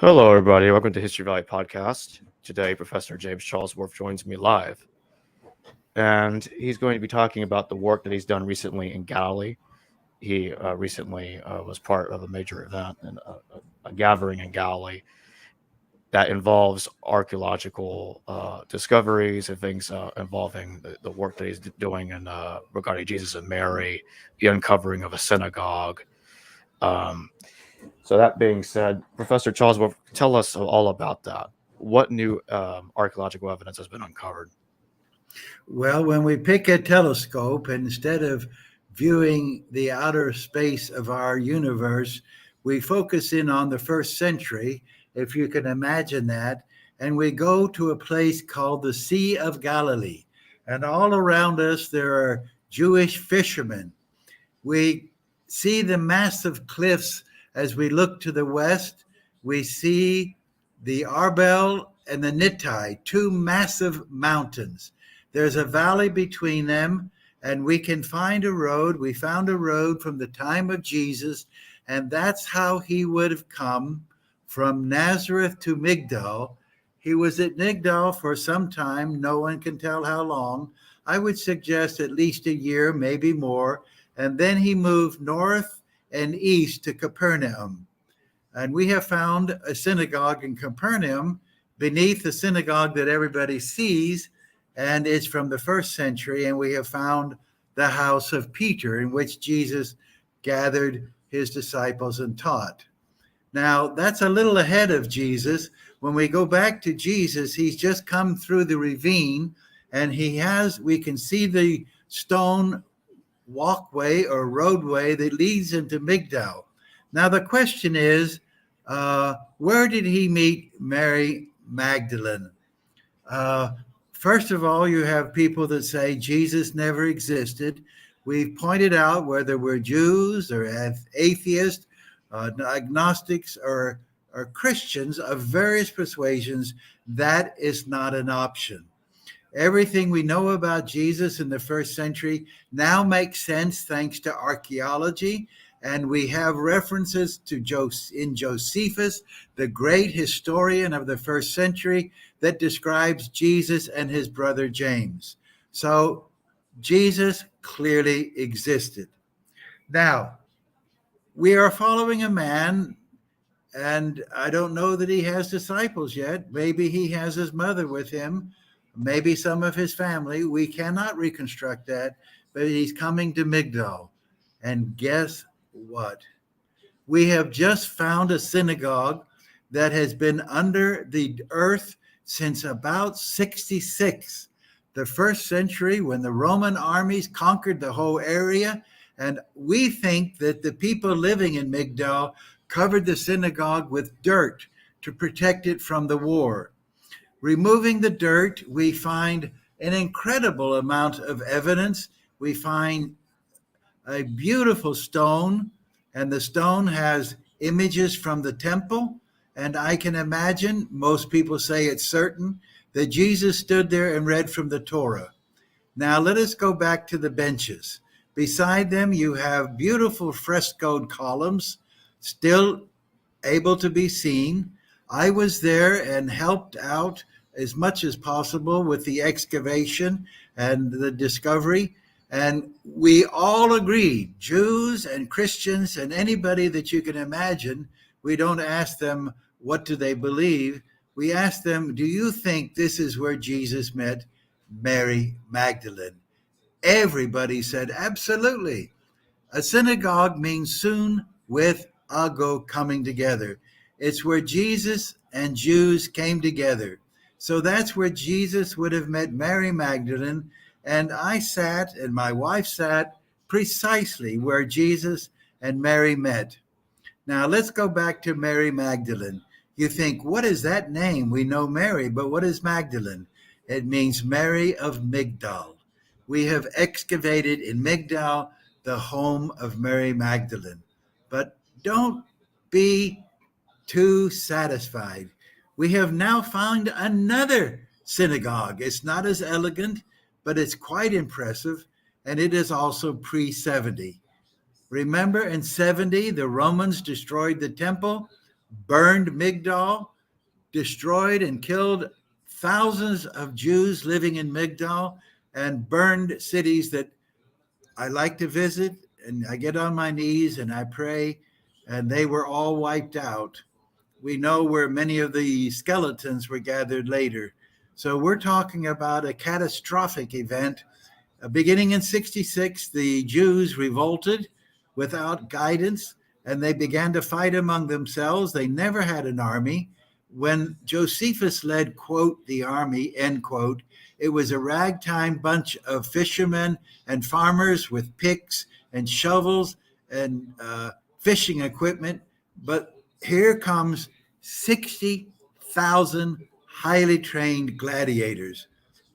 Hello, everybody. Welcome to History Valley Podcast. Today, Professor James Charlesworth joins me live, and he's going to be talking about the work that he's done recently in Galilee. He recently was part of a major event and a gathering in Galilee that involves archaeological discoveries and things involving the work that he's doing and regarding Jesus and Mary, the uncovering of a synagogue. So that being said, Professor Charlesworth, tell us all about that. What new archaeological evidence has been uncovered? Well, when we pick a telescope, instead of viewing the outer space of our universe, we focus in on the first century, if you can imagine that, and we go to a place called the Sea of Galilee. And all around us, there are Jewish fishermen. We see the massive cliffs as we look to the west. We see the Arbel and the Nittai, two massive mountains. There's a valley between them, and we can find a road. We found a road from the time of Jesus, and that's how he would have come from Nazareth to Migdal. He was at Migdal for some time. No one can tell how long. I would suggest at least a year, maybe more. And then he moved north and east to Capernaum. And we have found a synagogue in Capernaum beneath the synagogue that everybody sees, and it's from the first century. And we have found the house of Peter, in which Jesus gathered his disciples and taught. Now, that's a little ahead of Jesus. When we go back to Jesus, he's just come through the ravine, and we can see the stone walkway or roadway that leads into Migdal. Now, the question is, where did he meet Mary Magdalene? First of all, you have people that say Jesus never existed. We've pointed out whether we're Jews or atheists, agnostics, or Christians of various persuasions, that is not an option. Everything we know about Jesus in the first century now makes sense thanks to archaeology, and we have references to in Josephus, the great historian of the first century, that describes Jesus and his brother James. So Jesus clearly existed. Now, we are following a man, and I don't know that he has disciples yet. Maybe he has his mother with him, maybe some of his family. We cannot reconstruct that, but he's coming to Migdal. And guess what? We have just found a synagogue that has been under the earth since about 66, the first century, when the Roman armies conquered the whole area. And we think that the people living in Migdal covered the synagogue with dirt to protect it from the war. Removing the dirt, we find an incredible amount of evidence. We find a beautiful stone, and the stone has images from the temple. And I can imagine, most people say it's certain, that Jesus stood there and read from the Torah. Now let us go back to the benches. Beside them, you have beautiful frescoed columns, still able to be seen. I was there and helped out as much as possible with the excavation and the discovery. And we all agreed, Jews and Christians and anybody that you can imagine, we don't ask them what do they believe. We ask them, do you think this is where Jesus met Mary Magdalene? Everybody said, absolutely. A synagogue means soon with ago, coming together. It's where Jesus and Jews came together. So that's where Jesus would have met Mary Magdalene. And I sat, and my wife sat, precisely where Jesus and Mary met. Now let's go back to Mary Magdalene. You think, what is that name? We know Mary, but what is Magdalene? It means Mary of Migdal. We have excavated in Migdal the home of Mary Magdalene. But don't be too satisfied. We have now found another synagogue. It's not as elegant, but it's quite impressive, and it is also pre-70. Remember, in 70, the Romans destroyed the temple. burned Migdal, destroyed and killed thousands of Jews living in Migdal, and burned cities that I like to visit, and I get on my knees and I pray, and they were all wiped out. We know where many of the skeletons were gathered later. So we're talking about a catastrophic event. Beginning in 66, the Jews revolted without guidance, and they began to fight among themselves. They never had an army. When Josephus led, quote, the army, end quote, it was a ragtime bunch of fishermen and farmers with picks and shovels and fishing equipment. But here comes 60,000 highly trained gladiators.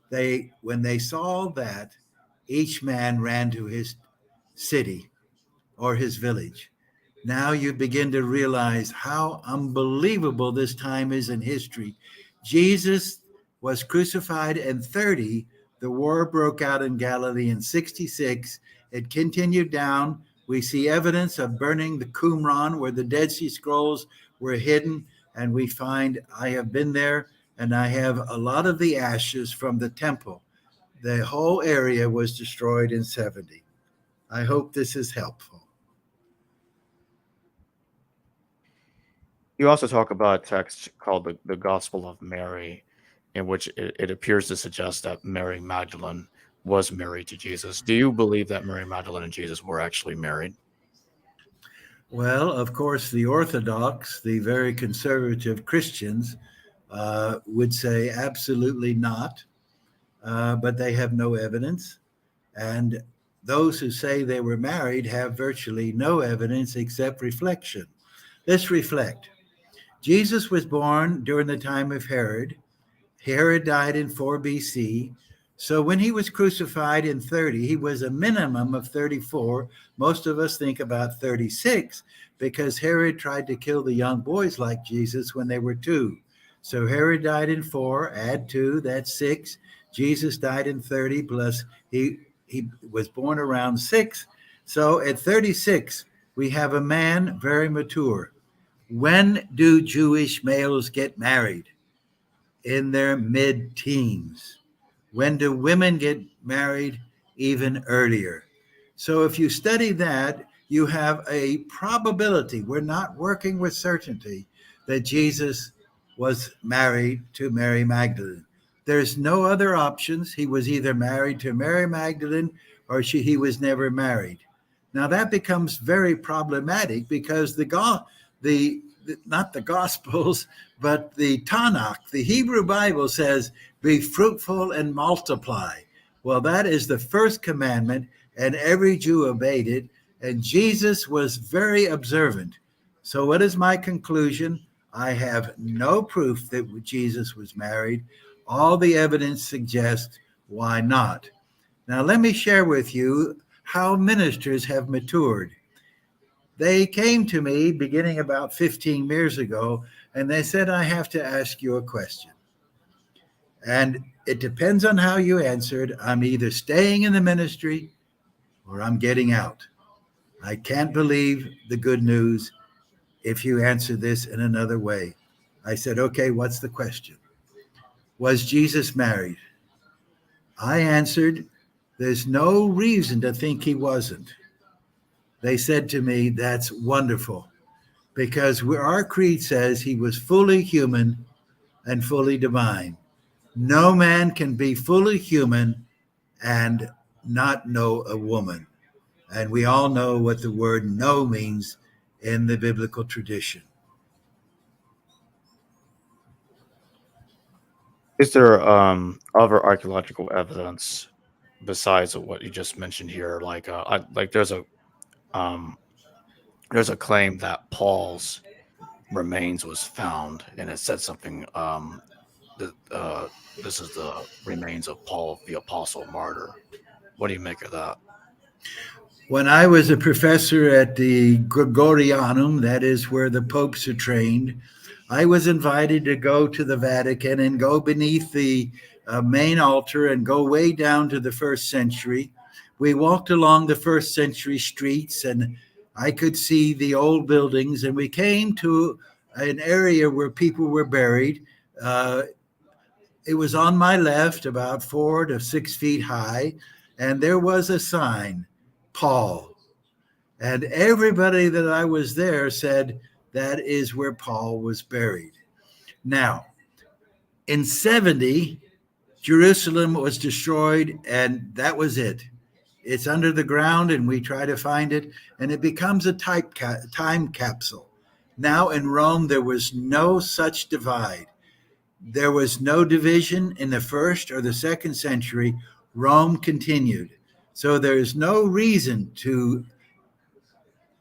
When they saw that, each man ran to his city or his village. Now you begin to realize how unbelievable this time is in history. Jesus was crucified in 30. The war broke out in Galilee in 66. It continued down. We see evidence of burning the Qumran, where the Dead Sea Scrolls were hidden. And we find, I have been there, and I have a lot of the ashes from the temple. The whole area was destroyed in 70. I hope this is helpful. You also talk about a text called the Gospel of Mary, in which it appears to suggest that Mary Magdalene was married to Jesus. Do you believe that Mary Magdalene and Jesus were actually married? Well, of course, the Orthodox, the very conservative Christians, would say absolutely not, but they have no evidence. And those who say they were married have virtually no evidence except reflection. Let's reflect. Jesus was born during the time of Herod. Herod died in 4 BC. So when he was crucified in 30, he was a minimum of 34. Most of us think about 36 because Herod tried to kill the young boys like Jesus when they were 2. So Herod died in 4, add 2, that's 6. Jesus died in 30, plus he was born around 6. So at 36, we have a man very mature. When do Jewish males get married? In their mid-teens. When do women get married? Even earlier. So if you study that, you have a probability, we're not working with certainty, that Jesus was married to Mary Magdalene. There's no other options. He was either married to Mary Magdalene or he was never married. Now that becomes very problematic because not the Gospels, but the Tanakh, the Hebrew Bible says, be fruitful and multiply. Well, that is the first commandment, and every Jew obeyed it, and Jesus was very observant. So what is my conclusion? I have no proof that Jesus was married. All the evidence suggests why not. Now, let me share with you how ministers have matured. They came to me beginning about 15 years ago, and they said, I have to ask you a question. And it depends on how you answered. I'm either staying in the ministry or I'm getting out. I can't believe the good news if you answer this in another way. I said, okay, what's the question? Was Jesus married? I answered, there's no reason to think he wasn't. They said to me, that's wonderful, because our creed says he was fully human and fully divine. No man can be fully human and not know a woman. And we all know what the word know means in the biblical tradition. Is there other archaeological evidence besides what you just mentioned here? Like there's a claim that Paul's remains was found, and it said something. This is the remains of Paul the Apostle Martyr. What do you make of that? When I was a professor at the Gregorianum, that is where the popes are trained, I was invited to go to the Vatican and go beneath the main altar and go way down to the 1st century. We walked along the 1st century streets and I could see the old buildings, and we came to an area where people were buried. It was on my left, about 4 to 6 feet high, and there was a sign, Paul. And everybody that I was there said that is where Paul was buried. Now, in 70, Jerusalem was destroyed, and that was it. It's under the ground, and we try to find it, and it becomes a time capsule. Now in Rome, there was no such divide. There was no division in the first or the second century. Rome continued. So there is no reason to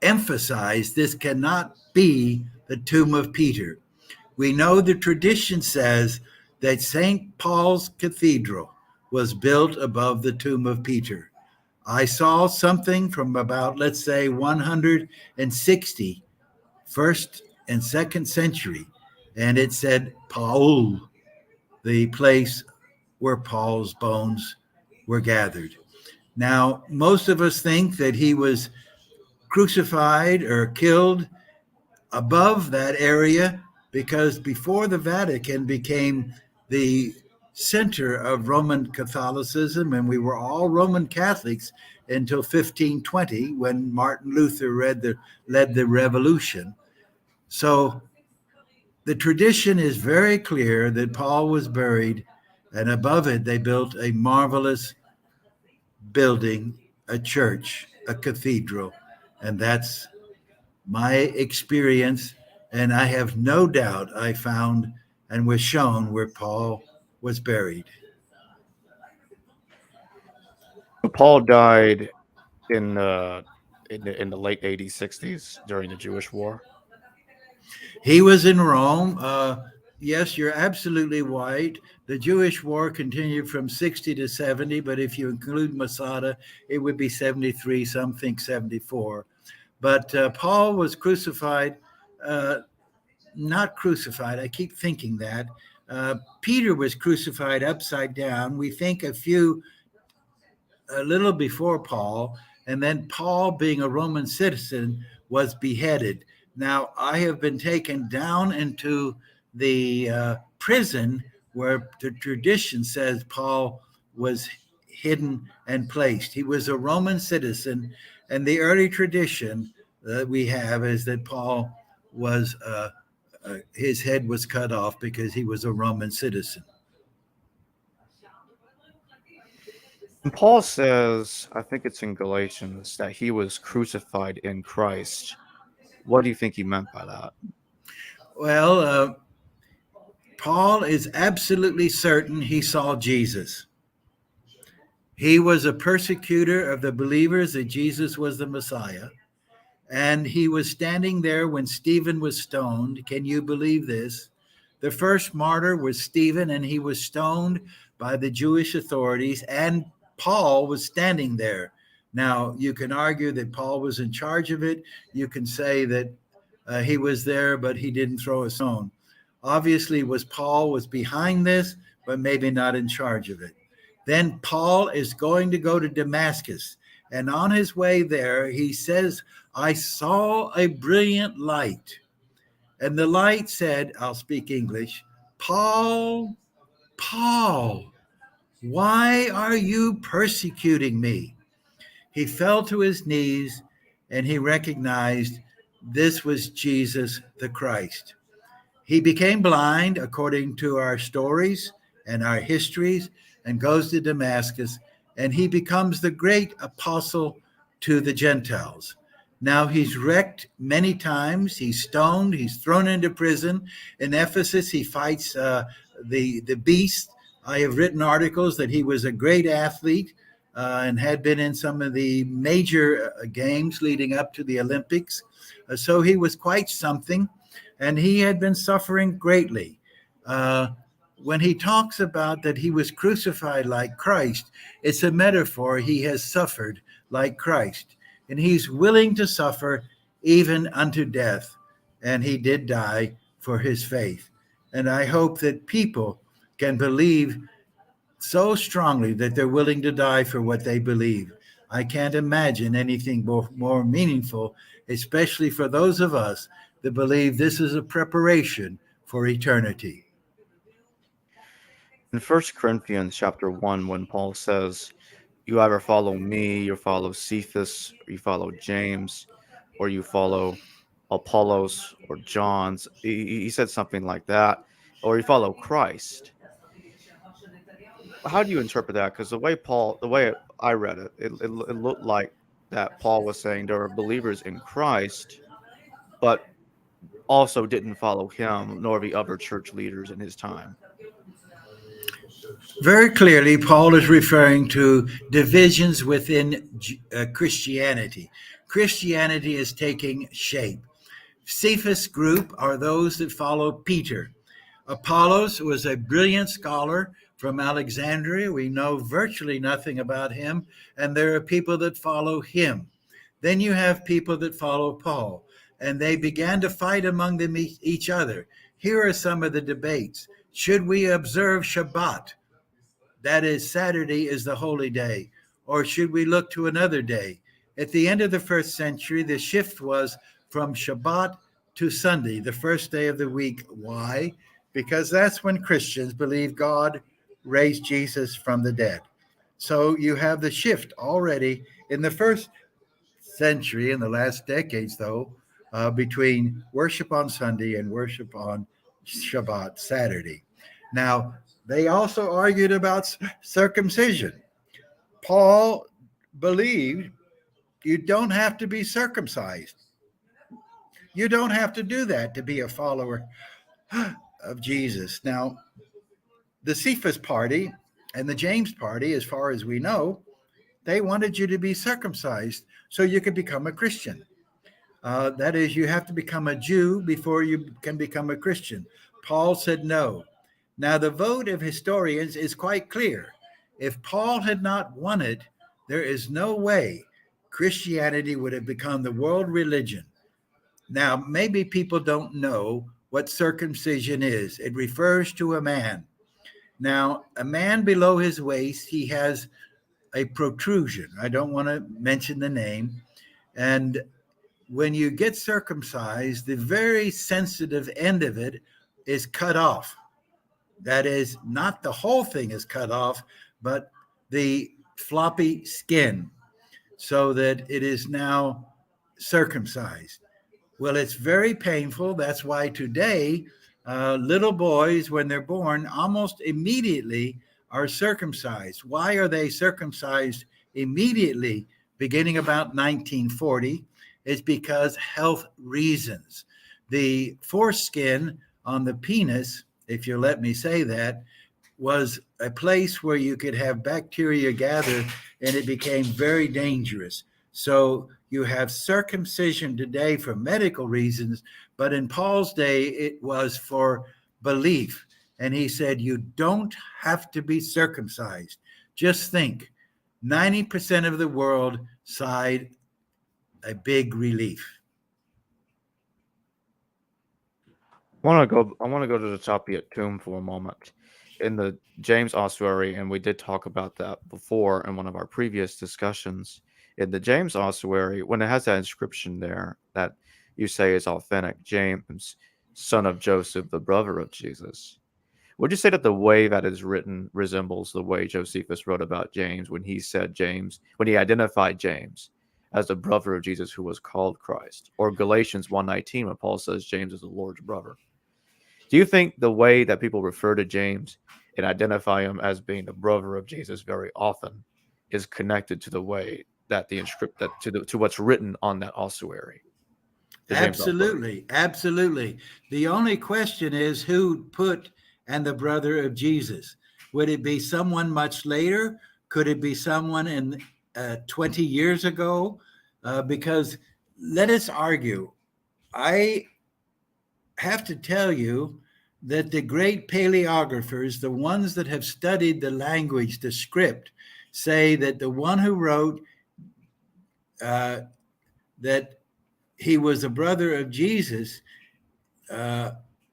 emphasize this cannot be the tomb of Peter. We know the tradition says that St. Paul's Cathedral was built above the tomb of Peter. I saw something from about, let's say, 160, first and second century, and it said Paul, the place where Paul's bones were gathered. Now, most of us think that he was crucified or killed above that area because before the Vatican became the center of Roman Catholicism, and we were all Roman Catholics until 1520 when Martin Luther led the revolution. So the tradition is very clear that Paul was buried, and above it they built a marvelous building, a church, a cathedral, and that's my experience. And I have no doubt I found and was shown where Paul was buried. Paul died in the late 80s, 60s during the Jewish War. He was in Rome. Yes, you're absolutely right. The Jewish War continued from 60 to 70, but if you include Masada, it would be 73, some think 74. But Paul was crucified, not crucified, I keep thinking that. Peter was crucified upside down. We think a little before Paul, and then Paul, being a Roman citizen, was beheaded. Now, I have been taken down into the prison where the tradition says Paul was hidden and placed. He was a Roman citizen, and the early tradition that we have is that Paul was, his head was cut off because he was a Roman citizen. And Paul says, I think it's in Galatians, that he was crucified in Christ. What do you think he meant by that? Well, Paul is absolutely certain he saw Jesus. He was a persecutor of the believers that Jesus was the Messiah. And he was standing there when Stephen was stoned. Can you believe this? The first martyr was Stephen, and he was stoned by the Jewish authorities, and Paul was standing there. Now, you can argue that Paul was in charge of it. You can say that he was there, but he didn't throw a stone. Obviously, Paul was behind this, but maybe not in charge of it. Then Paul is going to go to Damascus. And on his way there, he says, I saw a brilliant light. And the light said, I'll speak English, Paul, Paul, why are you persecuting me? He fell to his knees and he recognized this was Jesus the Christ. He became blind according to our stories and our histories and goes to Damascus, and he becomes the great apostle to the Gentiles. Now he's wrecked many times. He's stoned. He's thrown into prison. In Ephesus, he fights the beast. I have written articles that he was a great athlete and had been in some of the major games leading up to the Olympics. So he was quite something, and he had been suffering greatly. When he talks about that he was crucified like Christ, it's a metaphor. He has suffered like Christ, and he's willing to suffer even unto death. And he did die for his faith. And I hope that people can believe so strongly that they're willing to die for what they believe. I can't imagine anything more meaningful, especially for those of us that believe this is a preparation for eternity. In 1 Corinthians chapter 1, when Paul says, you either follow me, you follow Cephas, or you follow James, or you follow Apollos or John's, he said something like that, or you follow Christ. How do you interpret that? Because the way I read it, it looked like that Paul was saying there are believers in Christ, but also didn't follow him nor the other church leaders in his time. Very clearly, Paul is referring to divisions within Christianity. Christianity is taking shape. Cephas group are those that follow Peter. Apollos was a brilliant scholar from Alexandria. We know virtually nothing about him, and there are people that follow him. Then you have people that follow Paul, and they began to fight among them each other. Here are some of the debates. Should we observe Shabbat? That is, Saturday is the holy day. Or should we look to another day? At the end of the first century, the shift was from Shabbat to Sunday, the first day of the week. Why? Because that's when Christians believe God raised Jesus from the dead. So you have the shift already in the first century, in the last decades, though, between worship on Sunday and worship on Shabbat, Saturday. Now, they also argued about circumcision. Paul believed you don't have to be circumcised. You don't have to do that to be a follower of Jesus. Now, the Cephas party and the James party, as far as we know, they wanted you to be circumcised so you could become a Christian. That is, you have to become a Jew before you can become a Christian. Paul said no. Now, the vote of historians is quite clear. If Paul had not won it, there is no way Christianity would have become the world religion. Now, maybe people don't know what circumcision is. It refers to a man. Now, a man below his waist, he has a protrusion. I don't want to mention the name. And when you get circumcised, the very sensitive end of it is cut off. That is, not the whole thing is cut off, but the floppy skin, so that it is now circumcised. Well, it's very painful. That's why today, little boys, when they're born, almost immediately are circumcised. Why are they circumcised immediately, beginning about 1940? It's because health reasons. The foreskin on the penis, if you'll let me say that, was a place where you could have bacteria gather, and it became very dangerous. So you have circumcision today for medical reasons, but in Paul's day, it was for belief. And he said, you don't have to be circumcised. Just think, 90% of the world sighed a big relief. I want to go to the Tapiat tomb for a moment. In the James Ossuary, and we did talk about that before in one of our previous discussions. In the James Ossuary, when it has that inscription there that you say is authentic, James, son of Joseph, the brother of Jesus, would you say that the way that is written resembles the way Josephus wrote about James when he said James, when he identified James as the brother of Jesus who was called Christ? Or Galatians 1:19 when Paul says James is the Lord's brother. Do you think the way that people refer to James and identify him as being the brother of Jesus very often is connected to the way that to what's written on that ossuary? Absolutely, absolutely. The only question is who put "and the brother of Jesus"? Would it be someone much later? Could it be someone in 20 years ago? Because let us argue. I have to tell you that the great paleographers, the ones that have studied the language, the script, say that the one who wrote that he was a brother of Jesus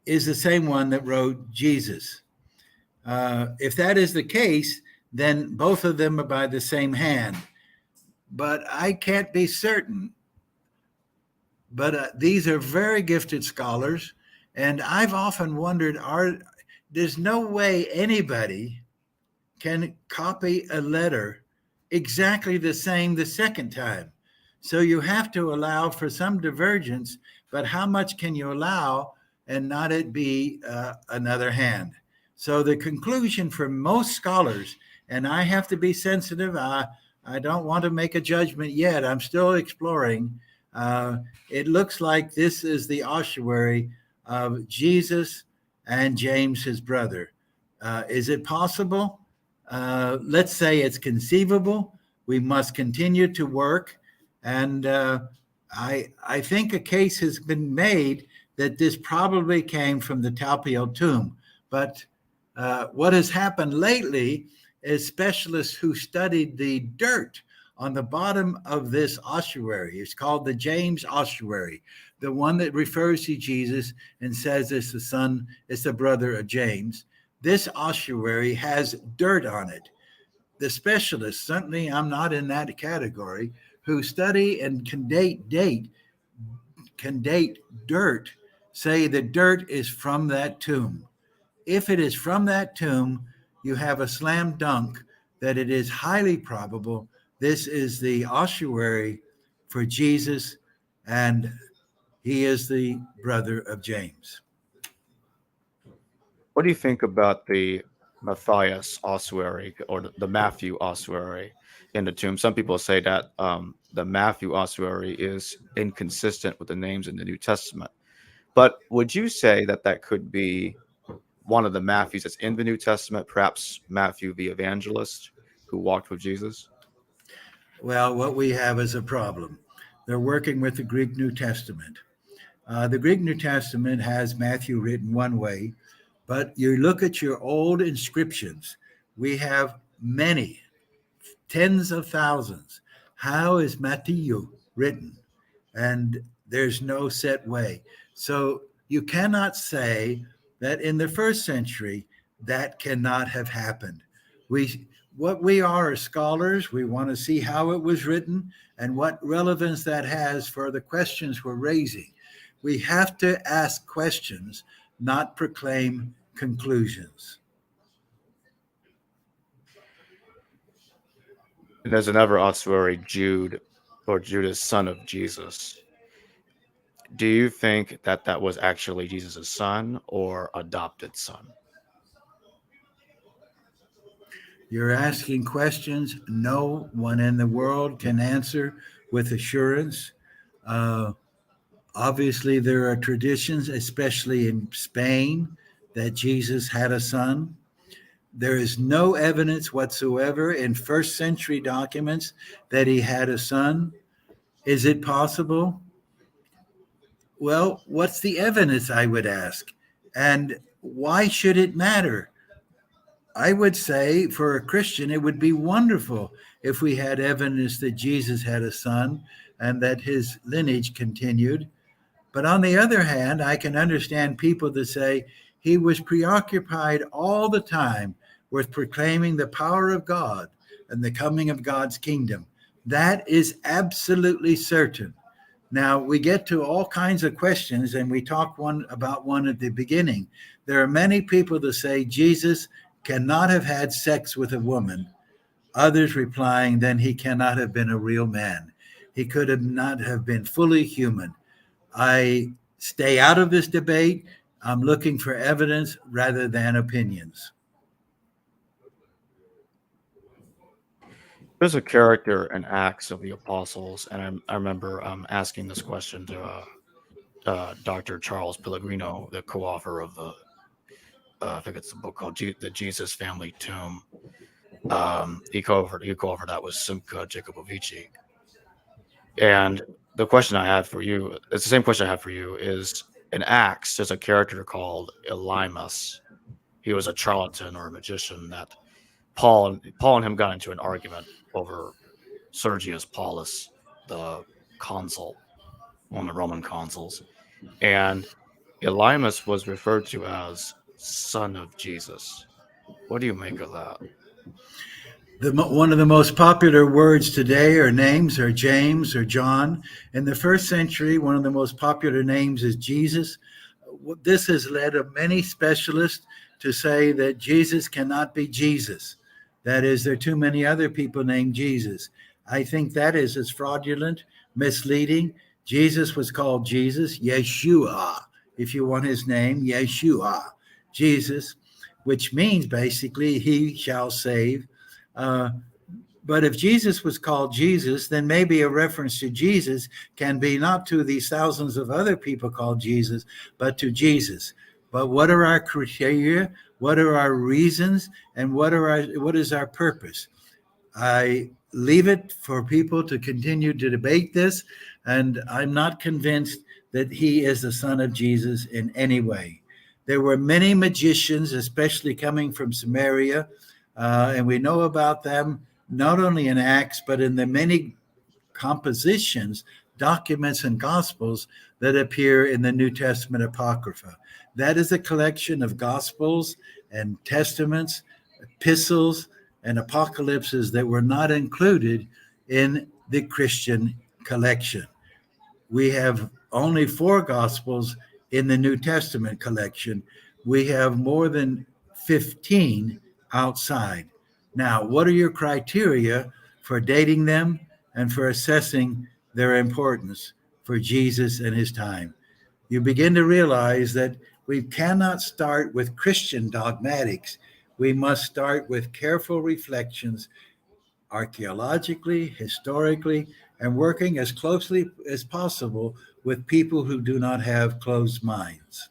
is the same one that wrote Jesus. If that is the case, then both of them are by the same hand. but I can't be certain. But these are very gifted scholars, and I've often wondered, there's no way anybody can copy a letter exactly the same the second time. So you have to allow for some divergence, but how much can you allow and not it be another hand? So the conclusion for most scholars, and I have to be sensitive, I don't want to make a judgment yet, I'm still exploring. It looks like this is the ossuary of Jesus and James, his brother. Is it possible? Let's say it's conceivable. We must continue to work. And I think a case has been made that this probably came from the Talpiot tomb. But what has happened lately is specialists who studied the dirt on the bottom of this ossuary. It's called the James Ossuary, the one that refers to Jesus and says it's the brother of James. This ossuary has dirt on it. The specialists, certainly I'm not in that category, who study and can date dirt, say the dirt is from that tomb. If it is from that tomb, you have a slam dunk that it is highly probable this is the ossuary for Jesus, and he is the brother of James. What do you think about the Matthias ossuary or the Matthew ossuary in the tomb? Some people say that the Matthew ossuary is inconsistent with the names in the New Testament. But would you say that that could be one of the Matthews that's in the New Testament, perhaps Matthew the evangelist who walked with Jesus? Well, what we have is a problem. They're working with the Greek New Testament. The Greek New Testament has Matthew written one way, but you look at your old inscriptions, we have many, tens of thousands. How is Matthew written? And there's no set way. So you cannot say that in the first century, that cannot have happened. What we are as scholars, we want to see how it was written and what relevance that has for the questions we're raising. We have to ask questions, not proclaim conclusions. And there's another ossuary, Jude, or Judas, son of Jesus. Do you think that that was actually Jesus' son or adopted son? You're asking questions no one in the world can answer with assurance. Obviously, there are traditions, especially in Spain, that Jesus had a son. There is no evidence whatsoever in first century documents that he had a son. Is it possible? Well, what's the evidence, I would ask? And why should it matter? I would say for a Christian, it would be wonderful if we had evidence that Jesus had a son and that his lineage continued. But on the other hand, I can understand people that say he was preoccupied all the time with proclaiming the power of God and the coming of God's kingdom. That is absolutely certain. Now, we get to all kinds of questions, and we talk about one at the beginning. There are many people that say Jesus cannot have had sex with a woman. Others replying, then he cannot have been a real man. He could have not have been fully human. I stay out of this debate. I'm looking for evidence rather than opinions. There's a character in Acts of the Apostles, and I remember asking this question to Dr. Charles Pellegrino, the co-author of the I think it's a book called The Jesus Family Tomb. He co-authored that with Simca Jacobovici. And the question I have for you, it's the same question I have for you, is in Acts, there's a character called Elymas. He was a charlatan or a magician that Paul and him got into an argument over Sergius Paulus, the consul, one of the Roman consuls. And Elymas was referred to as son of Jesus. What do you make of that? One of the most popular words today or names are James or John. In the first century, one of the most popular names is Jesus. This has led many specialists to say that Jesus cannot be Jesus. That is, there are too many other people named Jesus. I think that is as fraudulent, misleading. Jesus was called Jesus, Yeshua, if you want his name, Yeshua, Jesus, which means basically he shall save. But if Jesus was called Jesus, then maybe a reference to Jesus can be not to these thousands of other people called Jesus, but to Jesus. But what are our criteria? What are our reasons? And what is our purpose? I leave it for people to continue to debate this, and I'm not convinced that he is the son of Jesus in any way. There were many magicians, especially coming from Samaria, and we know about them not only in Acts, but in the many compositions, documents, and gospels that appear in the New Testament Apocrypha. That is a collection of gospels and testaments, epistles, and apocalypses that were not included in the Christian collection. We have only 4 gospels in the New Testament collection. We have more than 15 outside. Now, what are your criteria for dating them and for assessing their importance for Jesus and his time? You begin to realize that we cannot start with Christian dogmatics. We must start with careful reflections, archaeologically, historically, and working as closely as possible with people who do not have closed minds.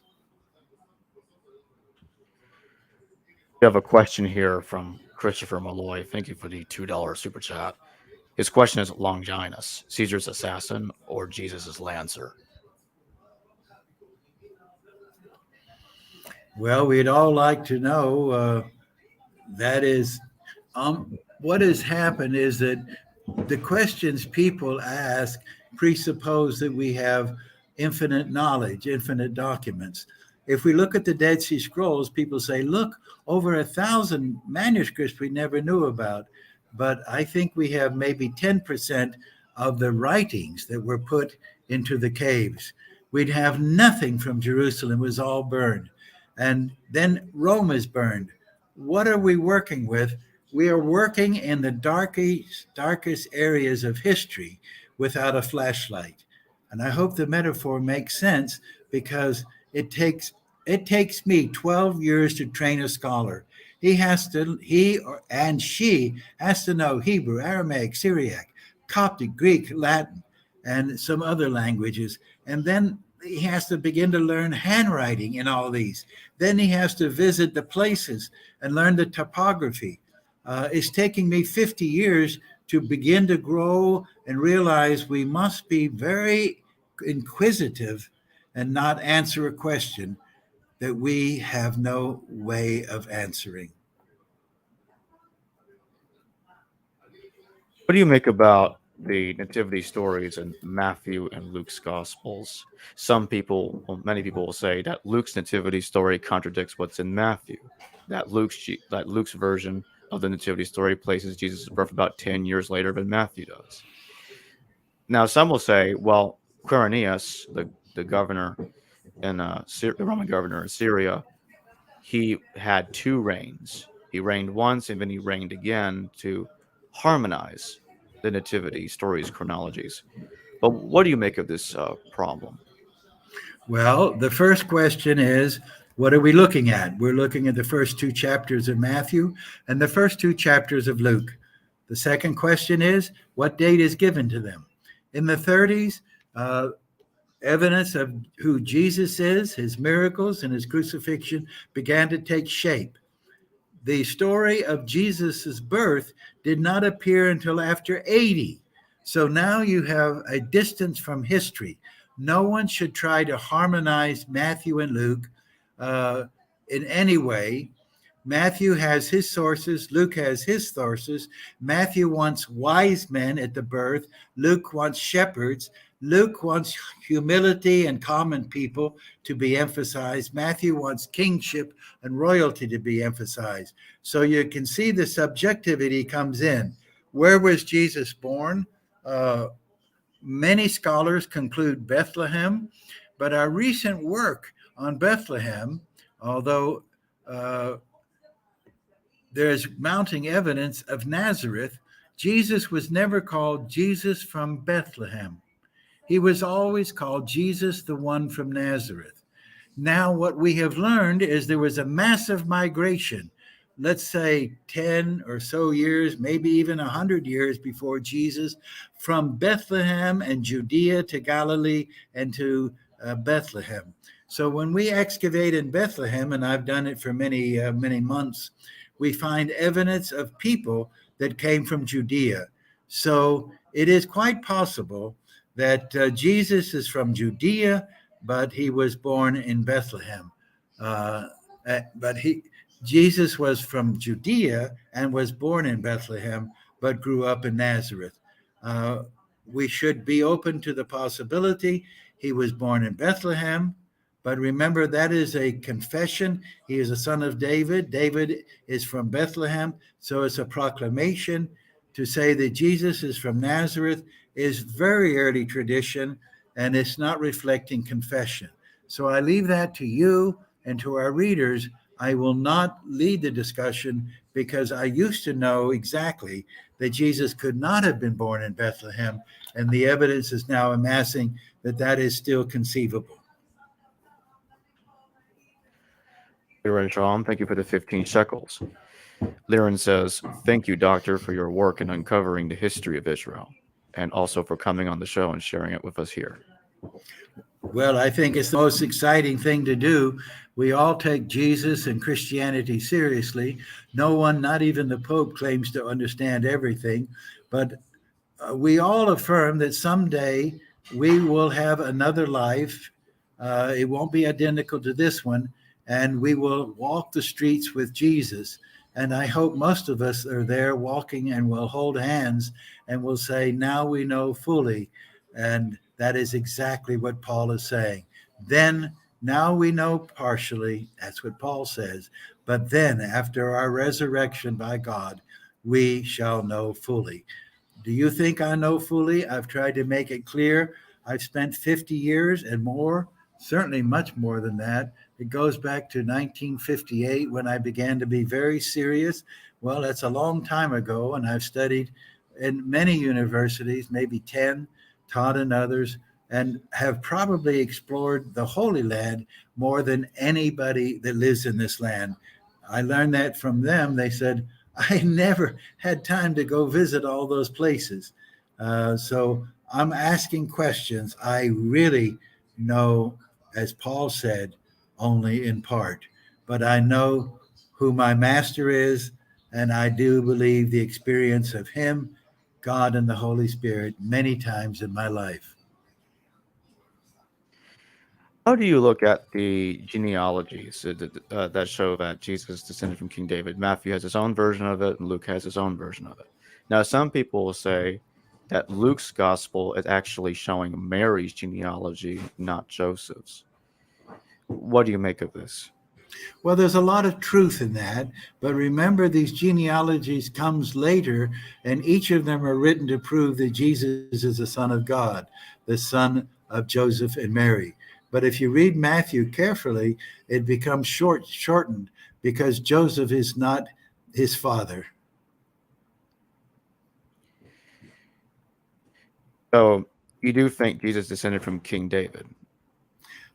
We have a question here from Christopher Malloy. Thank you for the $2 super chat. His question is Longinus, Caesar's assassin or Jesus' lancer? Well, we'd all like to know. That is, what has happened is that the questions people ask presuppose that we have infinite knowledge, infinite documents. If we look at the Dead Sea Scrolls, people say, look, over 1,000 manuscripts we never knew about. But I think we have maybe 10% of the writings that were put into the caves. We'd have nothing from Jerusalem. It was all burned. And then Rome is burned. What are we working with? We are working in the darkest areas of history without a flashlight. And I hope the metaphor makes sense, because it takes me 12 years to train a scholar. He and she has to know Hebrew, Aramaic, Syriac, Coptic, Greek, Latin, and some other languages. And then he has to begin to learn handwriting in all these. Then he has to visit the places and learn the topography. It's taking me 50 years to begin to grow and realize we must be very inquisitive and not answer a question that we have no way of answering. What do you make about the nativity stories in Matthew and Luke's Gospels? Many people will say that Luke's nativity story contradicts what's in Matthew. That Luke's version of the nativity story places Jesus' birth about 10 years later than Matthew does. Now, some will say, well, Quirinius, the governor the Roman governor in Syria, he had 2 reigns. He reigned once and then he reigned again to harmonize the nativity stories chronologies. But what do you make of this problem? Well, the first question is, what are we looking at? We're looking at the first 2 chapters of Matthew and the first 2 chapters of Luke. The second question is, what date is given to them? In the 30s, evidence of who Jesus is, his miracles, and his crucifixion began to take shape. The story of Jesus's birth did not appear until after 80. So now you have a distance from history. No one should try to harmonize Matthew and Luke in any way. Matthew has his sources. Luke has his sources. Matthew wants wise men at the birth. Luke wants shepherds. Luke wants humility and common people to be emphasized. Matthew wants kingship and royalty to be emphasized. So you can see the subjectivity comes in. Where was Jesus born? Many scholars conclude Bethlehem, but our recent work on Bethlehem, although there's mounting evidence of Nazareth, Jesus was never called Jesus from Bethlehem. He was always called Jesus, the one from Nazareth. Now, what we have learned is there was a massive migration, let's say 10 or so years, maybe even 100 years before Jesus, from Bethlehem and Judea to Galilee and to Bethlehem. So when we excavate in Bethlehem, and I've done it for many months, we find evidence of people that came from Judea. So it is quite possible that Jesus is from Judea, but he was born in Bethlehem. Jesus was from Judea and was born in Bethlehem, but grew up in Nazareth. We should be open to the possibility he was born in Bethlehem, but remember that is a confession. He is a son of David. David is from Bethlehem, so it's a proclamation. To say that Jesus is from Nazareth is very early tradition, and it's not reflecting confession. So I leave that to you and to our readers. I will not lead the discussion because I used to know exactly that Jesus could not have been born in Bethlehem, and the evidence is now amassing that that is still conceivable. Reverend Sean, thank you for the 15 shekels. Liren says, thank you, Doctor, for your work in uncovering the history of Israel, and also for coming on the show and sharing it with us here. Well, I think it's the most exciting thing to do. We all take Jesus and Christianity seriously. No one, not even the Pope, claims to understand everything, but we all affirm that someday we will have another life. It won't be identical to this one, and we will walk the streets with Jesus. And I hope most of us are there walking and will hold hands and will say, now we know fully. And that is exactly what Paul is saying. Then, now we know partially, that's what Paul says. But then, after our resurrection by God, we shall know fully. Do you think I know fully? I've tried to make it clear. I've spent 50 years and more, certainly much more than that. It goes back to 1958 when I began to be very serious. Well, that's a long time ago, and I've studied in many universities, maybe 10, taught in others, and have probably explored the Holy Land more than anybody that lives in this land. I learned that from them. They said, I never had time to go visit all those places. So I'm asking questions. I really know, as Paul said, only in part, but I know who my master is, and I do believe the experience of him, God, and the Holy Spirit many times in my life. How do you look at the genealogies that show that Jesus descended from King David? Matthew has his own version of it, and Luke has his own version of it. Now, some people will say that Luke's gospel is actually showing Mary's genealogy, not Joseph's. What do you make of this? Well, there's a lot of truth in that, but remember these genealogies comes later, and each of them are written to prove that Jesus is the Son of God, the son of Joseph and Mary. But if you read Matthew carefully, it becomes shortened because Joseph is not his father. So you do think Jesus descended from King David?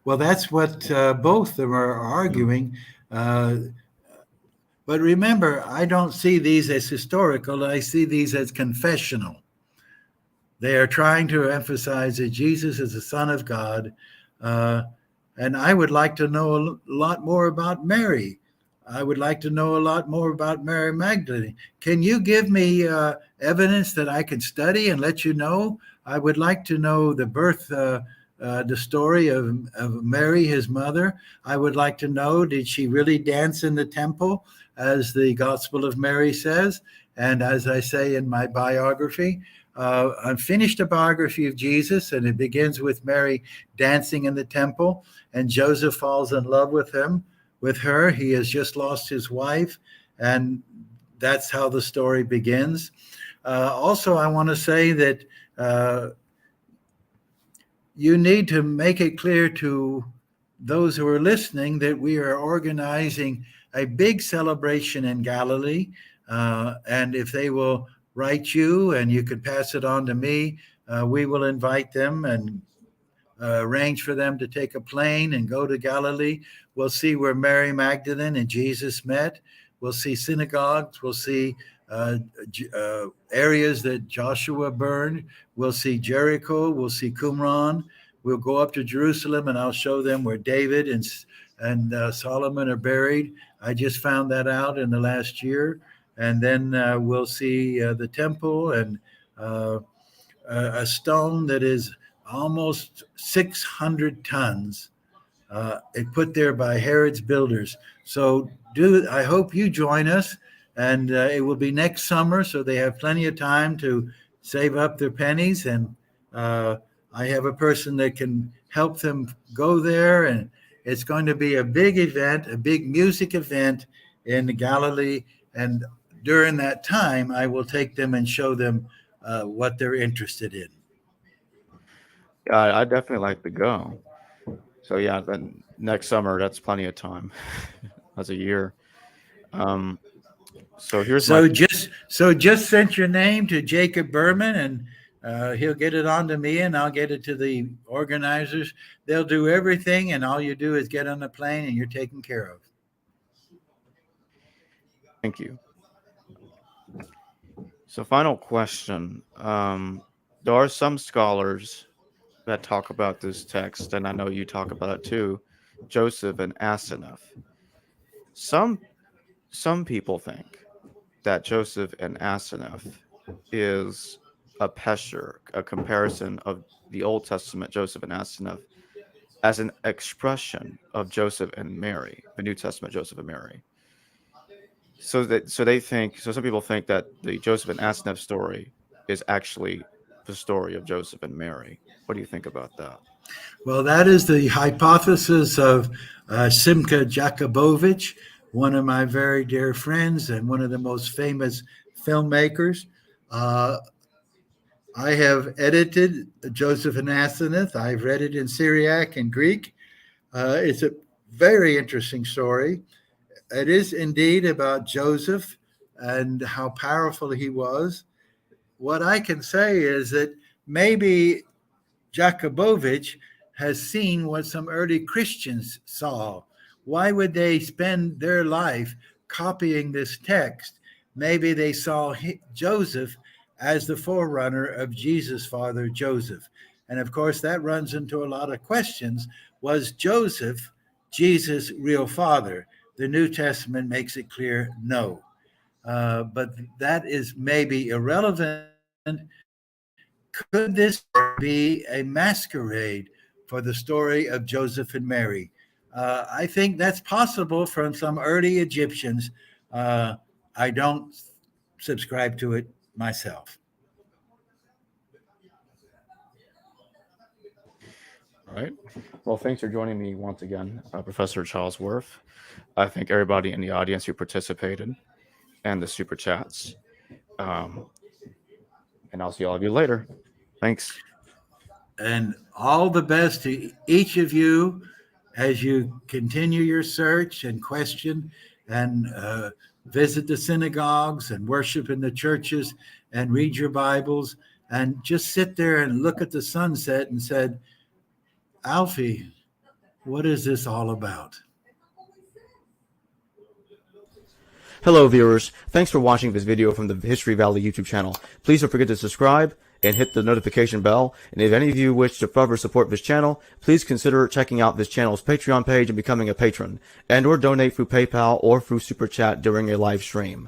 Well, that's what both of them are arguing. But remember, I don't see these as historical. I see these as confessional. They are trying to emphasize that Jesus is the Son of God. And I would like to know a lot more about Mary. I would like to know a lot more about Mary Magdalene. Can you give me evidence that I can study and let you know? I would like to know the birth, the story of Mary, his mother. I would like to know, did she really dance in the temple, as the Gospel of Mary says? And as I say in my biography, finished a biography of Jesus, and it begins with Mary dancing in the temple, and Joseph falls in love with her. He has just lost his wife, and that's how the story begins. Also, I want to say that you need to make it clear to those who are listening that we are organizing a big celebration in Galilee, and if they will write you and you could pass it on to me, we will invite them and arrange for them to take a plane and go to Galilee. We'll see where Mary Magdalene and Jesus met. We'll see synagogues. We'll see areas that Joshua burned. We'll see Jericho. We'll see Qumran. We'll go up to Jerusalem, and I'll show them where David and Solomon are buried. I just found that out in the last year. And then we'll see the temple and a stone that is almost 600 tons. It put there by Herod's builders. So I hope you join us, and it will be next summer, so they have plenty of time to save up their pennies. And I have a person that can help them go there, and it's going to be a big event, a big music event in Galilee. And during that time, I will take them and show them what they're interested in. I'd definitely like to go. So yeah, then next summer, that's plenty of time. That's a year. So just send your name to Jacob Berman, and he'll get it on to me, and I'll get it to the organizers. They'll do everything, and all you do is get on the plane, and you're taken care of. Thank you. So final question. There are some scholars that talk about this text, and I know you talk about it too, Joseph and Asenath. Some people think that Joseph and Asenath is a pesher, a comparison of the Old Testament Joseph and Asenath as an expression of Joseph and Mary, the New Testament Joseph and Mary. So some people think that the Joseph and Asenath story is actually the story of Joseph and Mary. What do you think about that? Well, that is the hypothesis of Simcha Jakubowicz, one of my very dear friends and one of the most famous filmmakers. I have edited Joseph and Asenath. I've read it in Syriac and Greek. It's a very interesting story. It is indeed about Joseph and how powerful he was. What I can say is that maybe Jakubowicz has seen what some early Christians saw. Why would they spend their life copying this text? Maybe they saw Joseph as the forerunner of Jesus' father, Joseph. And of course, that runs into a lot of questions. Was Joseph Jesus' real father? The New Testament makes it clear, no. But that is maybe irrelevant. Could this be a masquerade for the story of Joseph and Mary? I think that's possible from some early Egyptians. I don't subscribe to it myself. All right. Well, thanks for joining me once again, Professor Charlesworth. I thank everybody in the audience who participated and the super chats. And I'll see all of you later. Thanks. And all the best to each of you as you continue your search and question and visit the synagogues and worship in the churches and read your Bibles and just sit there and look at the sunset and said, Alfie, what is this all about? Hello, viewers. Thanks for watching this video from the History Valley YouTube channel. Please don't forget to subscribe and hit the notification bell. And if any of you wish to further support this channel, please consider checking out this channel's Patreon page and becoming a patron, and or donate through PayPal or through Super Chat during a live stream.